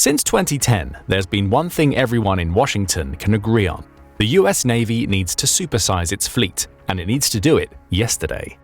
Since 2010, there's been one thing everyone in Washington can agree on. The US Navy needs to supersize its fleet, and it needs to do it yesterday.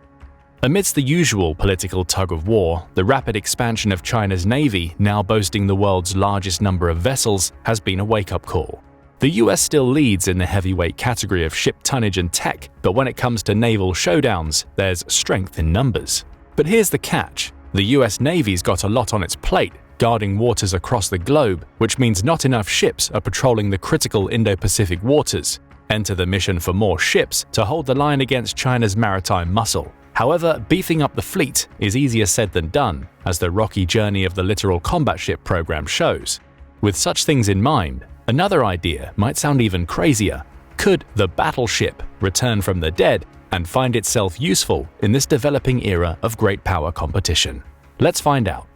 Amidst the usual political tug-of-war, the rapid expansion of China's Navy, now boasting the world's largest number of vessels, has been a wake-up call. The US still leads in the heavyweight category of ship tonnage and tech, but when it comes to naval showdowns, there's strength in numbers. But here's the catch. The US Navy's got a lot on its plate, guarding waters across the globe, which means not enough ships are patrolling the critical Indo-Pacific waters. Enter the mission for more ships to hold the line against China's maritime muscle. However, beefing up the fleet is easier said than done, as the rocky journey of the littoral combat ship program shows. With such things in mind, another idea might sound even crazier. Could the battleship return from the dead and find itself useful in this developing era of great power competition? Let's find out.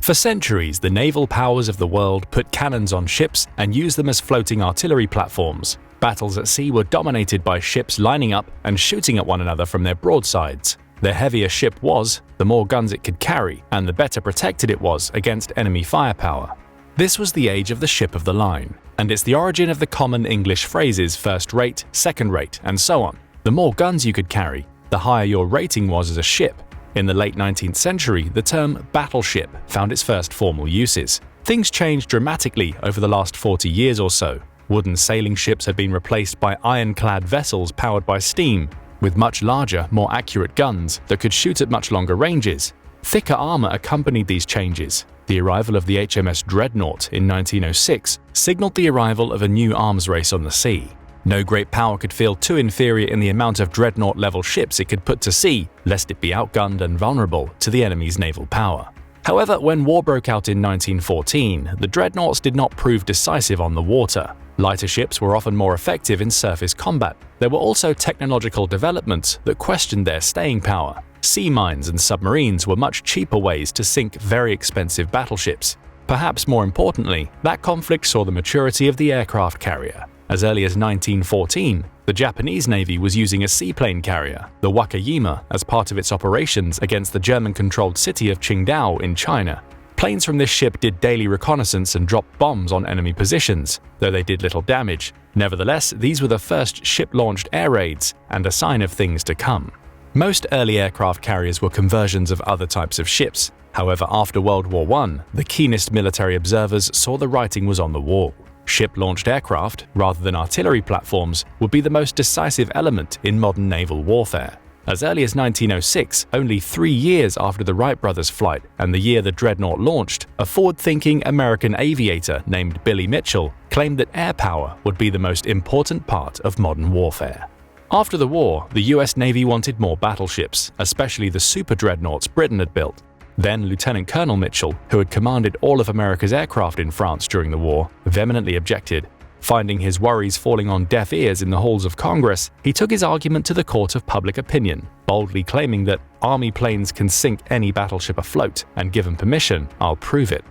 For centuries, the naval powers of the world put cannons on ships and used them as floating artillery platforms. Battles at sea were dominated by ships lining up and shooting at one another from their broadsides. The heavier a ship was, the more guns it could carry, and the better protected it was against enemy firepower. This was the age of the ship of the line, and it's the origin of the common English phrases first rate, second rate, and so on. The more guns you could carry, the higher your rating was as a ship. In the late 19th century, the term battleship found its first formal uses. Things changed dramatically over the last 40 years or so. Wooden sailing ships had been replaced by ironclad vessels powered by steam, with much larger, more accurate guns that could shoot at much longer ranges. Thicker armor accompanied these changes. The arrival of the HMS Dreadnought in 1906 signaled the arrival of a new arms race on the sea. No great power could feel too inferior in the amount of Dreadnought-level ships it could put to sea, lest it be outgunned and vulnerable to the enemy's naval power. However, when war broke out in 1914, the Dreadnoughts did not prove decisive on the water. Lighter ships were often more effective in surface combat. There were also technological developments that questioned their staying power. Sea mines and submarines were much cheaper ways to sink very expensive battleships. Perhaps more importantly, that conflict saw the maturity of the aircraft carrier. As early as 1914, the Japanese Navy was using a seaplane carrier, the Wakayama, as part of its operations against the German-controlled city of Qingdao in China. Planes from this ship did daily reconnaissance and dropped bombs on enemy positions, though they did little damage. Nevertheless, these were the first ship-launched air raids and a sign of things to come. Most early aircraft carriers were conversions of other types of ships. However, after World War I, the keenest military observers saw the writing was on the wall. Ship-launched aircraft, rather than artillery platforms, would be the most decisive element in modern naval warfare. As early as 1906, only 3 years after the Wright brothers' flight and the year the Dreadnought launched, a forward-thinking American aviator named Billy Mitchell claimed that air power would be the most important part of modern warfare. After the war, the US Navy wanted more battleships, especially the super dreadnoughts Britain had built. Then Lieutenant Colonel Mitchell, who had commanded all of America's aircraft in France during the war, vehemently objected. Finding his worries falling on deaf ears in the halls of Congress, he took his argument to the court of public opinion, boldly claiming that Army planes can sink any battleship afloat, and given permission, I'll prove it.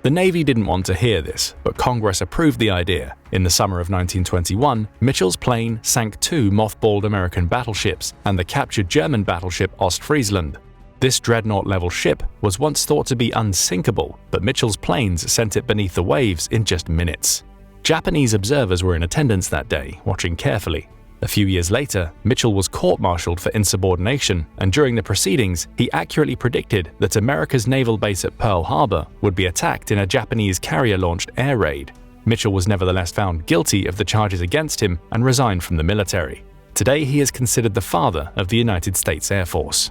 The Navy didn't want to hear this, but Congress approved the idea. In the summer of 1921, Mitchell's plane sank 2 mothballed American battleships and the captured German battleship Ostfriesland. This dreadnought-level ship was once thought to be unsinkable, but Mitchell's planes sent it beneath the waves in just minutes. Japanese observers were in attendance that day, watching carefully. A few years later, Mitchell was court-martialed for insubordination, and during the proceedings, he accurately predicted that America's naval base at Pearl Harbor would be attacked in a Japanese carrier-launched air raid. Mitchell was nevertheless found guilty of the charges against him and resigned from the military. Today, he is considered the father of the United States Air Force.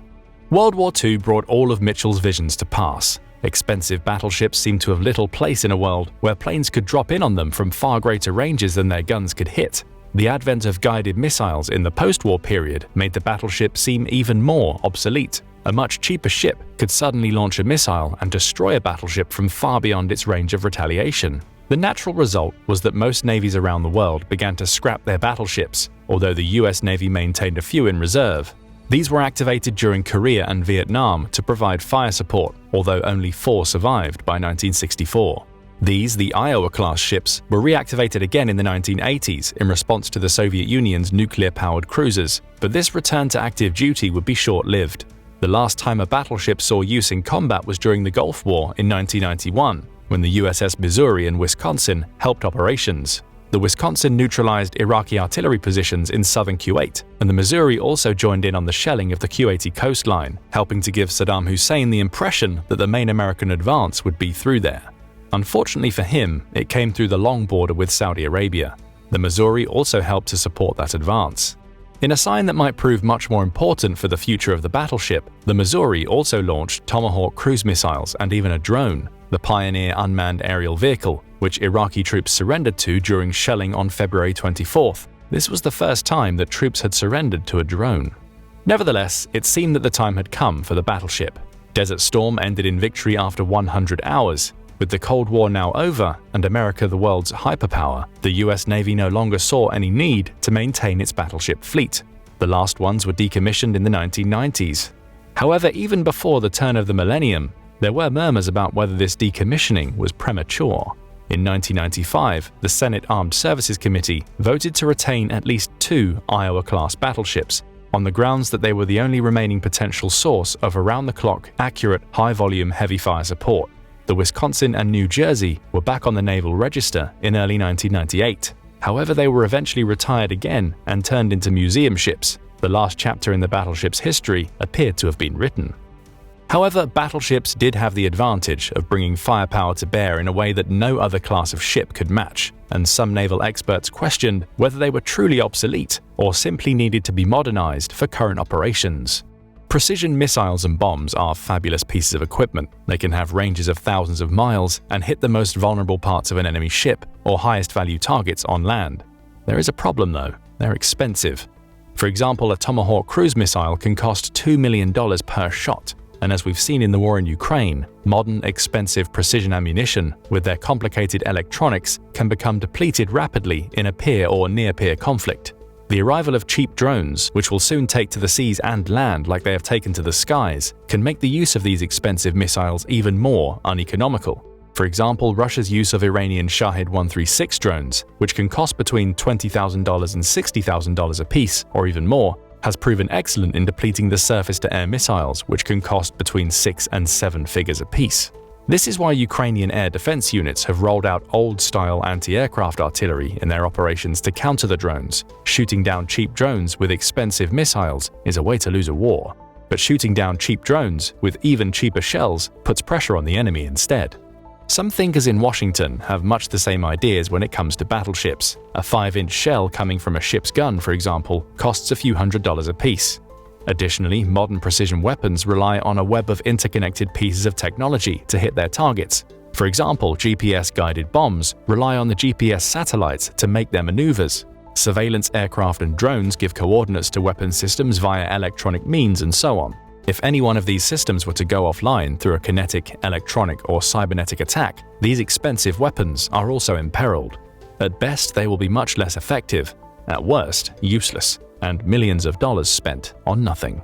World War II brought all of Mitchell's visions to pass. Expensive battleships seemed to have little place in a world where planes could drop in on them from far greater ranges than their guns could hit. The advent of guided missiles in the post-war period made the battleship seem even more obsolete. A much cheaper ship could suddenly launch a missile and destroy a battleship from far beyond its range of retaliation. The natural result was that most navies around the world began to scrap their battleships, although the US Navy maintained a few in reserve. These were activated during Korea and Vietnam to provide fire support, although only 4 survived by 1964. These, the Iowa-class ships, were reactivated again in the 1980s in response to the Soviet Union's nuclear-powered cruisers, but this return to active duty would be short-lived. The last time a battleship saw use in combat was during the Gulf War in 1991. when the USS Missouri and Wisconsin helped operations. The Wisconsin neutralized Iraqi artillery positions in southern Kuwait, and the Missouri also joined in on the shelling of the Kuwaiti coastline, helping to give Saddam Hussein the impression that the main American advance would be through there. Unfortunately for him, it came through the long border with Saudi Arabia. The Missouri also helped to support that advance. In a sign that might prove much more important for the future of the battleship, the Missouri also launched Tomahawk cruise missiles and even a drone, the Pioneer unmanned aerial vehicle, which Iraqi troops surrendered to during shelling on February 24th. This was the first time that troops had surrendered to a drone. Nevertheless, it seemed that the time had come for the battleship. Desert Storm ended in victory after 100 hours. With the Cold War now over and America the world's hyperpower, the US Navy no longer saw any need to maintain its battleship fleet. The last ones were decommissioned in the 1990s. However, even before the turn of the millennium, there were murmurs about whether this decommissioning was premature. In 1995, the Senate Armed Services Committee voted to retain at least 2 Iowa-class battleships, on the grounds that they were the only remaining potential source of around-the-clock, accurate, high-volume heavy-fire support. The Wisconsin and New Jersey were back on the Naval Register in early 1998. However, they were eventually retired again and turned into museum ships. The last chapter in the battleship's history appeared to have been written. However, battleships did have the advantage of bringing firepower to bear in a way that no other class of ship could match, and some naval experts questioned whether they were truly obsolete or simply needed to be modernized for current operations. Precision missiles and bombs are fabulous pieces of equipment. They can have ranges of thousands of miles and hit the most vulnerable parts of an enemy ship or highest value targets on land. There is a problem though, they're expensive. For example, a Tomahawk cruise missile can cost $2 million per shot, and as we've seen in the war in Ukraine, modern expensive precision ammunition with their complicated electronics can become depleted rapidly in a peer or near-peer conflict. The arrival of cheap drones, which will soon take to the seas and land like they have taken to the skies, can make the use of these expensive missiles even more uneconomical. For example, Russia's use of Iranian Shahed 136 drones, which can cost between $20,000 and $60,000 apiece, or even more, has proven excellent in depleting the surface-to-air missiles, which can cost between 6 and 7 figures apiece. This is why Ukrainian air defense units have rolled out old-style anti-aircraft artillery in their operations to counter the drones. Shooting down cheap drones with expensive missiles is a way to lose a war, but shooting down cheap drones with even cheaper shells puts pressure on the enemy instead. Some thinkers in Washington have much the same ideas when it comes to battleships. A 5-inch shell coming from a ship's gun, for example, costs a few $100s apiece. Additionally, modern precision weapons rely on a web of interconnected pieces of technology to hit their targets. For example, GPS-guided bombs rely on the GPS satellites to make their maneuvers. Surveillance aircraft and drones give coordinates to weapon systems via electronic means and so on. If any one of these systems were to go offline through a kinetic, electronic, or cybernetic attack, these expensive weapons are also imperiled. At best, they will be much less effective. At worst, useless, and millions of dollars spent on nothing.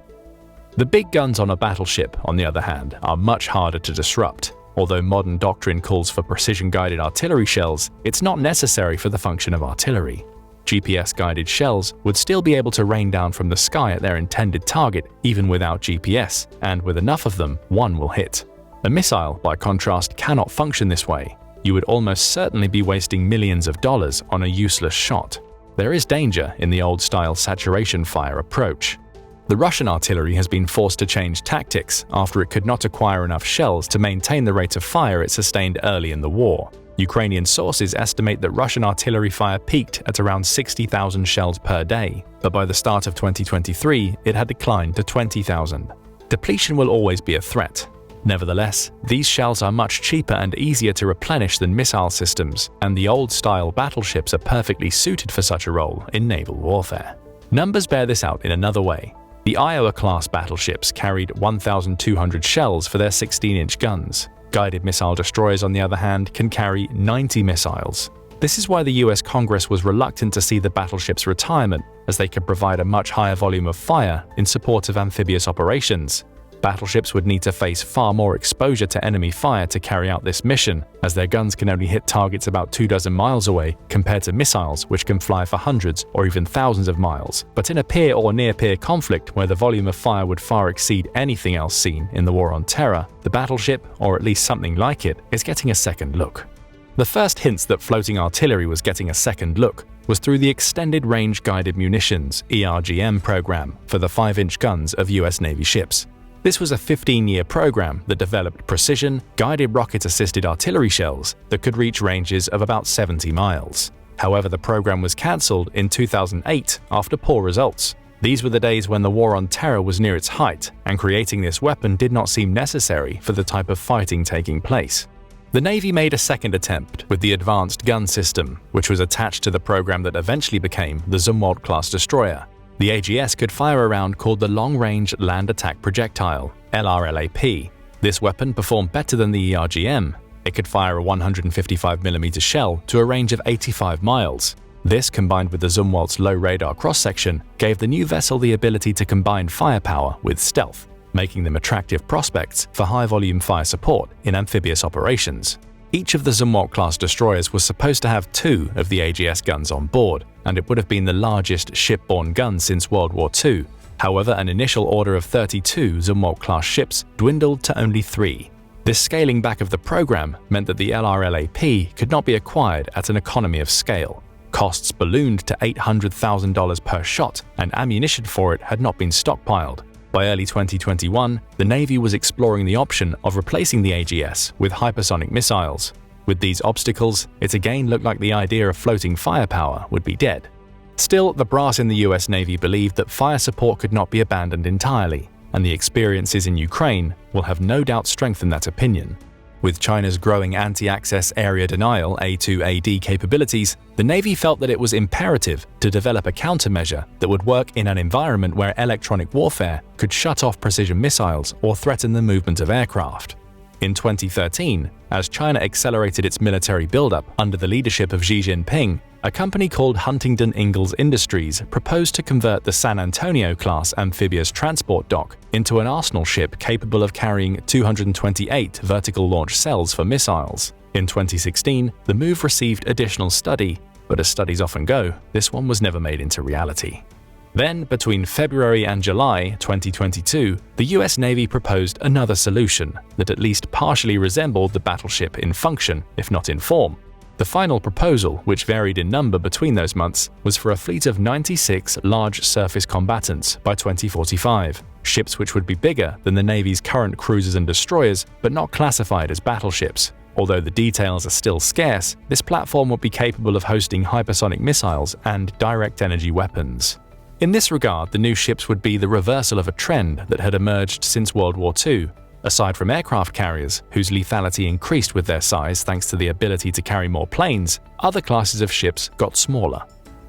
The big guns on a battleship, on the other hand, are much harder to disrupt. Although modern doctrine calls for precision-guided artillery shells, it's not necessary for the function of artillery. GPS-guided shells would still be able to rain down from the sky at their intended target even without GPS, and with enough of them, one will hit. A missile, by contrast, cannot function this way. You would almost certainly be wasting millions of dollars on a useless shot. There is danger in the old-style saturation fire approach. The Russian artillery has been forced to change tactics after it could not acquire enough shells to maintain the rate of fire it sustained early in the war. Ukrainian sources estimate that Russian artillery fire peaked at around 60,000 shells per day, but by the start of 2023, it had declined to 20,000. Depletion will always be a threat. Nevertheless, these shells are much cheaper and easier to replenish than missile systems, and the old-style battleships are perfectly suited for such a role in naval warfare. Numbers bear this out in another way. The Iowa-class battleships carried 1,200 shells for their 16-inch guns. Guided missile destroyers, on the other hand, can carry 90 missiles. This is why the US Congress was reluctant to see the battleship's retirement, as they could provide a much higher volume of fire in support of amphibious operations. Battleships would need to face far more exposure to enemy fire to carry out this mission, as their guns can only hit targets about 24 miles away compared to missiles which can fly for hundreds or even thousands of miles. But in a peer or near-peer conflict where the volume of fire would far exceed anything else seen in the War on Terror, the battleship, or at least something like it, is getting a second look. The first hints that floating artillery was getting a second look was through the Extended Range Guided Munitions (ERGM) program for the 5-inch guns of US Navy ships. This was a 15-year program that developed precision, guided rocket-assisted artillery shells that could reach ranges of about 70 miles. However, the program was cancelled in 2008 after poor results. These were the days when the War on Terror was near its height, and creating this weapon did not seem necessary for the type of fighting taking place. The Navy made a second attempt with the Advanced Gun System, which was attached to the program that eventually became the Zumwalt-class destroyer. The AGS could fire a round called the Long Range Land Attack Projectile (LRLAP). This weapon performed better than the ERGM. It could fire a 155mm shell to a range of 85 miles. This, combined with the Zumwalt's low radar cross-section, gave the new vessel the ability to combine firepower with stealth, making them attractive prospects for high-volume fire support in amphibious operations. Each of the Zumwalt-class destroyers was supposed to have 2 of the AGS guns on board, and it would have been the largest shipborne gun since World War II. However, an initial order of 32 Zumwalt-class ships dwindled to only 3. This scaling back of the program meant that the LRLAP could not be acquired at an economy of scale. Costs ballooned to $800,000 per shot, and ammunition for it had not been stockpiled. By early 2021, the Navy was exploring the option of replacing the AGS with hypersonic missiles. With these obstacles, it again looked like the idea of floating firepower would be dead. Still, the brass in the US Navy believed that fire support could not be abandoned entirely, and the experiences in Ukraine will have no doubt strengthened that opinion. With China's growing anti-access area denial (A2AD) capabilities, the Navy felt that it was imperative to develop a countermeasure that would work in an environment where electronic warfare could shut off precision missiles or threaten the movement of aircraft. In 2013, as China accelerated its military buildup under the leadership of Xi Jinping, a company called Huntington Ingalls Industries proposed to convert the San Antonio-class amphibious transport dock into an arsenal ship capable of carrying 228 vertical launch cells for missiles. In 2016, the move received additional study, but as studies often go, this one was never made into reality. Then, between February and July 2022, the US Navy proposed another solution that at least partially resembled the battleship in function, if not in form. The final proposal, which varied in number between those months, was for a fleet of 96 large surface combatants by 2045, ships which would be bigger than the Navy's current cruisers and destroyers, but not classified as battleships. Although the details are still scarce, this platform would be capable of hosting hypersonic missiles and direct energy weapons. In this regard, the new ships would be the reversal of a trend that had emerged since World War II. Aside from aircraft carriers, whose lethality increased with their size thanks to the ability to carry more planes, other classes of ships got smaller.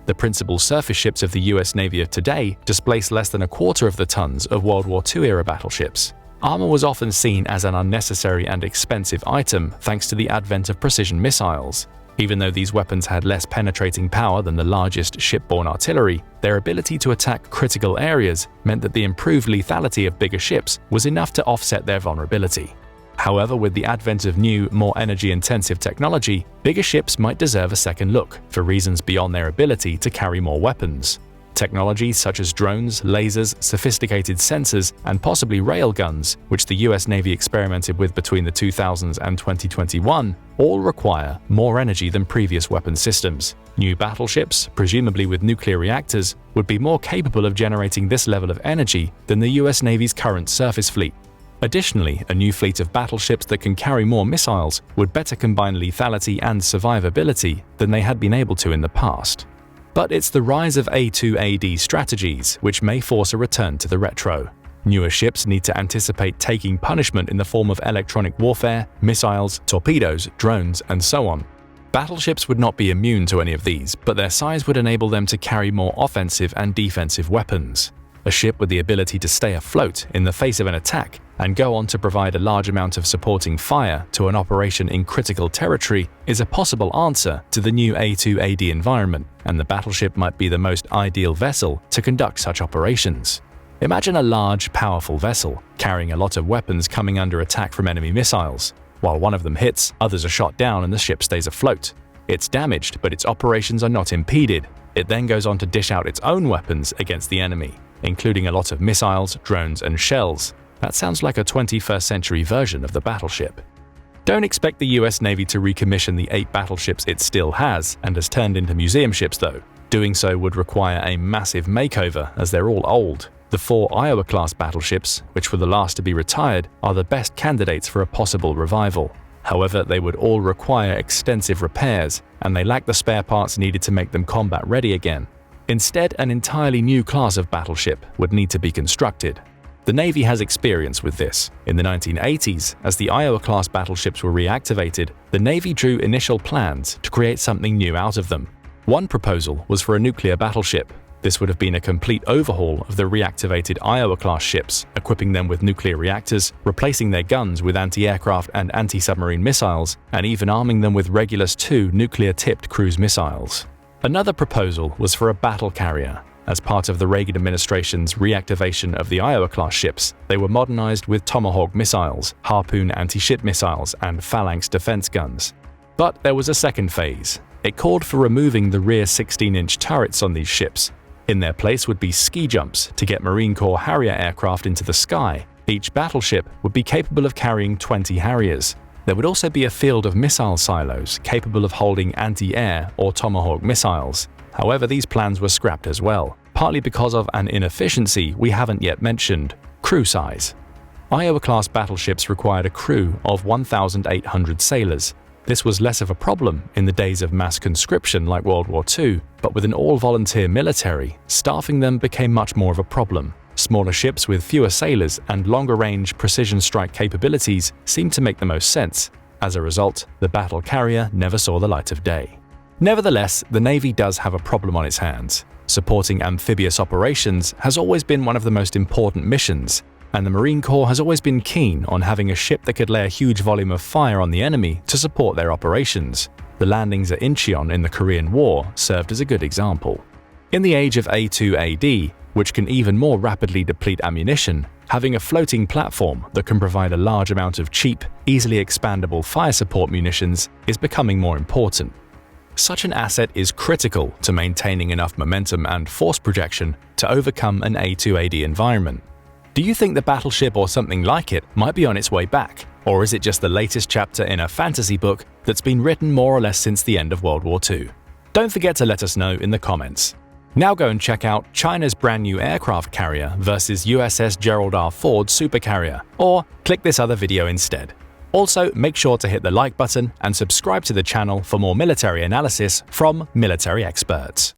The principal surface ships of the US Navy of today displaced less than a quarter of the tons of World War II-era battleships. Armor was often seen as an unnecessary and expensive item thanks to the advent of precision missiles. Even though these weapons had less penetrating power than the largest shipborne artillery, their ability to attack critical areas meant that the improved lethality of bigger ships was enough to offset their vulnerability. However, with the advent of new, more energy-intensive technology, bigger ships might deserve a second look for reasons beyond their ability to carry more weapons. Technologies such as drones, lasers, sophisticated sensors, and possibly railguns, which the US Navy experimented with between the 2000s and 2021, all require more energy than previous weapon systems. New battleships, presumably with nuclear reactors, would be more capable of generating this level of energy than the US Navy's current surface fleet. Additionally, a new fleet of battleships that can carry more missiles would better combine lethality and survivability than they had been able to in the past. But it's the rise of A2AD strategies which may force a return to the retro. Newer ships need to anticipate taking punishment in the form of electronic warfare, missiles, torpedoes, drones, and so on. Battleships would not be immune to any of these, but their size would enable them to carry more offensive and defensive weapons. A ship with the ability to stay afloat in the face of an attack and go on to provide a large amount of supporting fire to an operation in critical territory is a possible answer to the new A2AD environment, and the battleship might be the most ideal vessel to conduct such operations. Imagine a large, powerful vessel, carrying a lot of weapons coming under attack from enemy missiles. While one of them hits, others are shot down and the ship stays afloat. It's damaged, but its operations are not impeded. It then goes on to dish out its own weapons against the enemy, including a lot of missiles, drones, and shells. That sounds like a 21st century version of the battleship. Don't expect the US Navy to recommission the 8 battleships it still has and has turned into museum ships though. Doing so would require a massive makeover as they're all old. The 4 Iowa-class battleships, which were the last to be retired, are the best candidates for a possible revival. However, they would all require extensive repairs, and they lack the spare parts needed to make them combat-ready again. Instead, an entirely new class of battleship would need to be constructed. The Navy has experience with this. In the 1980s, as the Iowa-class battleships were reactivated, the Navy drew initial plans to create something new out of them. One proposal was for a nuclear battleship. This would have been a complete overhaul of the reactivated Iowa-class ships, equipping them with nuclear reactors, replacing their guns with anti-aircraft and anti-submarine missiles, and even arming them with Regulus II nuclear-tipped cruise missiles. Another proposal was for a battle carrier. As part of the Reagan administration's reactivation of the Iowa-class ships, they were modernized with Tomahawk missiles, Harpoon anti-ship missiles, and Phalanx defense guns. But there was a second phase. It called for removing the rear 16-inch turrets on these ships. In their place would be ski jumps to get Marine Corps Harrier aircraft into the sky. Each battleship would be capable of carrying 20 Harriers. There would also be a field of missile silos capable of holding anti-air or Tomahawk missiles. However, these plans were scrapped as well, partly because of an inefficiency we haven't yet mentioned: crew size. Iowa-class battleships required a crew of 1,800 sailors. This was less of a problem in the days of mass conscription like World War II, but with an all-volunteer military, staffing them became much more of a problem. Smaller ships with fewer sailors and longer-range precision strike capabilities seemed to make the most sense. As a result, the battle carrier never saw the light of day. Nevertheless, the Navy does have a problem on its hands. Supporting amphibious operations has always been one of the most important missions, and the Marine Corps has always been keen on having a ship that could lay a huge volume of fire on the enemy to support their operations. The landings at Incheon in the Korean War served as a good example. In the age of A2AD, which can even more rapidly deplete ammunition, having a floating platform that can provide a large amount of cheap, easily expandable fire support munitions is becoming more important. Such an asset is critical to maintaining enough momentum and force projection to overcome an A2AD environment. Do you think the battleship or something like it might be on its way back? Or is it just the latest chapter in a fantasy book that's been written more or less since the end of World War II? Don't forget to let us know in the comments. Now go and check out China's brand new aircraft carrier versus USS Gerald R. Ford supercarrier, or click this other video instead. Also, make sure to hit the like button and subscribe to the channel for more military analysis from military experts.